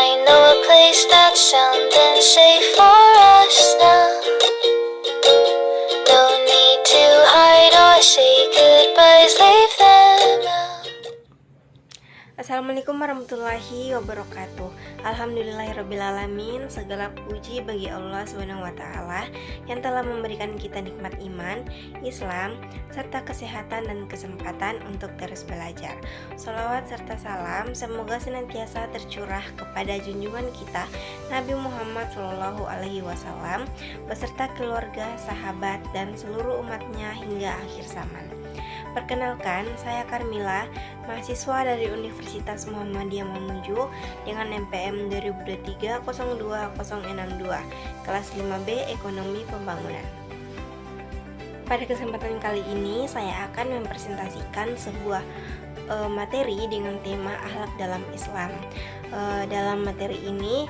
I know a place that's sound and safe for us now. No need to hide or say goodbyes, leave them out. Assalamualaikum warahmatullahi wabarakatuh. Alhamdulillahirrabbilalamin. Segala puji bagi Allah SWT yang telah memberikan kita nikmat iman, Islam, serta kesehatan dan kesempatan untuk terus belajar. Sholawat serta salam semoga senantiasa tercurah kepada junjungan kita Nabi Muhammad SAW beserta keluarga, sahabat, dan seluruh umatnya hingga akhir zaman. Perkenalkan, saya Karmila, mahasiswa dari Universitas Muhammadiyah Mamuju dengan NPM 2023-02062, kelas 5B Ekonomi Pembangunan. Pada kesempatan kali ini, saya akan mempresentasikan sebuah materi dengan tema akhlak dalam Islam. Dalam materi ini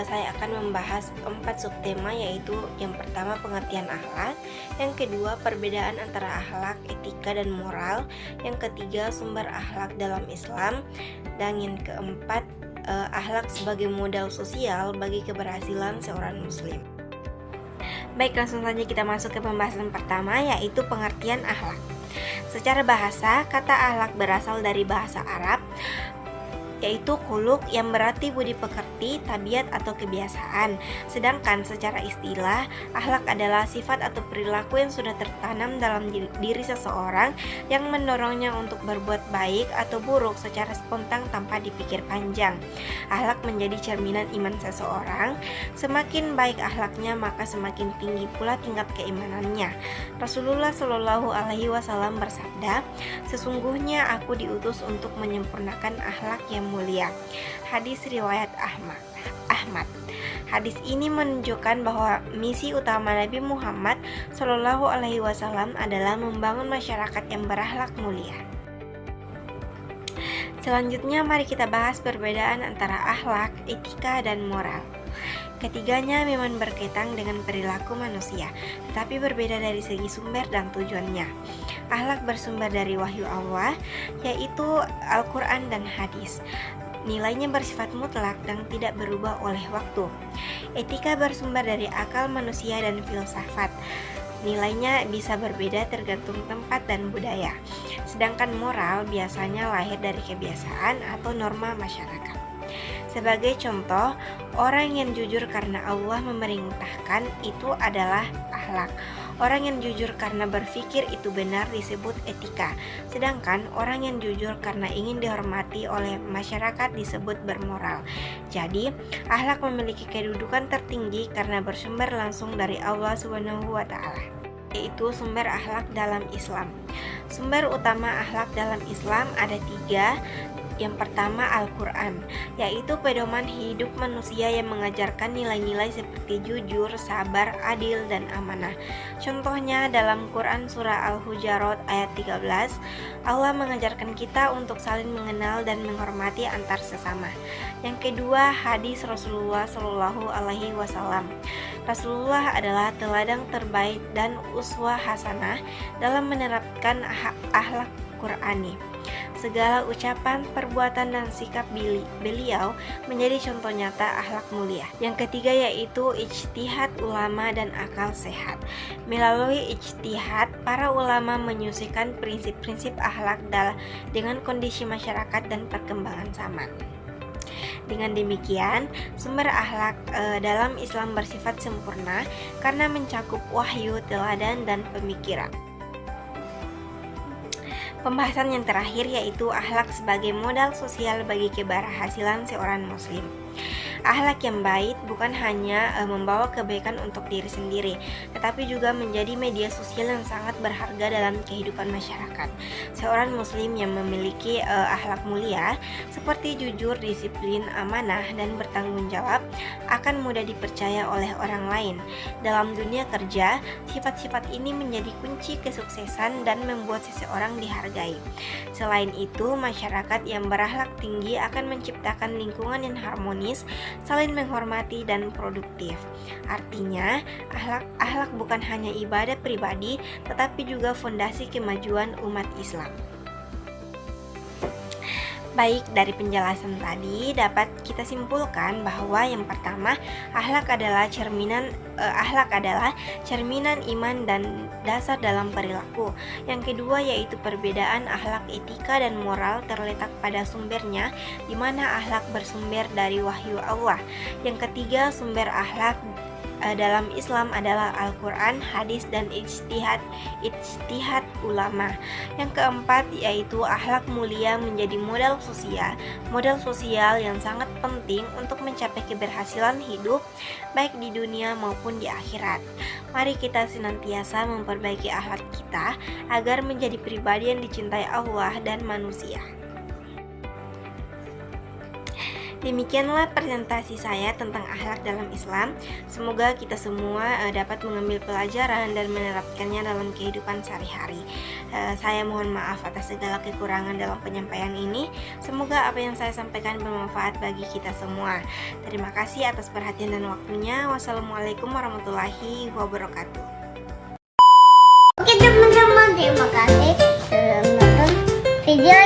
saya akan membahas 4 subtema, yaitu yang pertama pengertian akhlak, yang kedua perbedaan antara akhlak, etika, dan moral, yang ketiga sumber akhlak dalam Islam, dan yang keempat akhlak sebagai modal sosial bagi keberhasilan seorang muslim. Baik, langsung saja kita masuk ke pembahasan pertama, yaitu pengertian akhlak. Secara bahasa, kata akhlak berasal dari bahasa Arab, yaitu khuluq yang berarti budi pekerti, tabiat atau kebiasaan. Sedangkan secara istilah, akhlak adalah sifat atau perilaku yang sudah tertanam dalam diri seseorang yang mendorongnya untuk berbuat baik atau buruk secara spontan tanpa dipikir panjang. Akhlak menjadi cerminan iman seseorang. Semakin baik akhlaknya, maka semakin tinggi pula tingkat keimanannya. Rasulullah Shallallahu Alaihi Wasallam bersabda, "Sesungguhnya aku diutus untuk menyempurnakan akhlak yang mulia." Hadis riwayat Ahmad. Hadis ini menunjukkan bahwa misi utama Nabi Muhammad Shallallahu Alaihi Wasallam adalah membangun masyarakat yang berakhlak mulia. Selanjutnya, mari kita bahas perbedaan antara akhlak, etika, dan moral. Ketiganya memang berkaitan dengan perilaku manusia, tetapi berbeda dari segi sumber dan tujuannya. Akhlak bersumber dari wahyu Allah, yaitu Al-Quran dan hadis. Nilainya bersifat mutlak dan tidak berubah oleh waktu. Etika bersumber dari akal manusia dan filsafat. Nilainya bisa berbeda tergantung tempat dan budaya. Sedangkan moral biasanya lahir dari kebiasaan atau norma masyarakat. Sebagai contoh, orang yang jujur karena Allah memerintahkan itu adalah akhlak. Orang yang jujur karena berpikir itu benar disebut etika. Sedangkan orang yang jujur karena ingin dihormati oleh masyarakat disebut bermoral. Jadi, akhlak memiliki kedudukan tertinggi karena bersumber langsung dari Allah SWT, yaitu sumber akhlak dalam Islam. Sumber utama akhlak dalam Islam ada 3. Yang pertama Al-Quran, yaitu pedoman hidup manusia yang mengajarkan nilai-nilai seperti jujur, sabar, adil, dan amanah. Contohnya dalam Quran surah Al-Hujarat ayat 13, Allah mengajarkan kita untuk saling mengenal dan menghormati antar sesama. Yang kedua, hadis Rasulullah Shallallahu Alaihi Wasallam. Rasulullah adalah teladan terbaik dan uswah hasanah dalam menerapkan akhlak Qurani. Segala ucapan, perbuatan, dan sikap beliau menjadi contoh nyata akhlak mulia. Yang ketiga yaitu ijtihad ulama dan akal sehat. Melalui ijtihad, para ulama menyusun prinsip-prinsip akhlak dengan kondisi masyarakat dan perkembangan zaman. Dengan demikian, sumber akhlak dalam Islam bersifat sempurna karena mencakup wahyu, teladan, dan pemikiran. Pembahasan yang terakhir yaitu akhlak sebagai modal sosial bagi keberhasilan seorang muslim. Akhlak yang baik bukan hanya membawa kebaikan untuk diri sendiri, tetapi juga menjadi media sosial yang sangat berharga dalam kehidupan masyarakat. Seorang muslim yang memiliki akhlak mulia seperti jujur, disiplin, amanah, dan bertanggung jawab akan mudah dipercaya oleh orang lain. Dalam dunia kerja, sifat-sifat ini menjadi kunci kesuksesan dan membuat seseorang dihargai. Selain itu, masyarakat yang berakhlak tinggi akan menciptakan lingkungan yang harmonis, saling menghormati, dan produktif. Artinya, akhlak bukan hanya ibadah pribadi, tetapi juga fondasi kemajuan umat Islam. Baik, dari penjelasan tadi dapat kita simpulkan bahwa yang pertama, akhlak adalah cerminan iman dan dasar dalam perilaku. Yang kedua yaitu perbedaan akhlak, etika dan moral terletak pada sumbernya, di mana akhlak bersumber dari wahyu Allah. Yang ketiga, sumber akhlak dalam Islam adalah Al-Quran, hadis, dan ijtihad ulama. Yang keempat yaitu akhlak mulia menjadi modal sosial yang sangat penting untuk mencapai keberhasilan hidup baik di dunia maupun di akhirat. Mari kita senantiasa memperbaiki akhlak kita agar menjadi pribadi yang dicintai Allah dan manusia. Demikianlah presentasi saya tentang akhlak dalam Islam. Semoga kita semua dapat mengambil pelajaran dan menerapkannya dalam kehidupan sehari-hari. Saya mohon maaf atas segala kekurangan dalam penyampaian ini. Semoga apa yang saya sampaikan bermanfaat bagi kita semua. Terima kasih atas perhatian dan waktunya. Wassalamualaikum warahmatullahi wabarakatuh. Oke teman-teman, terima kasih sudah menonton video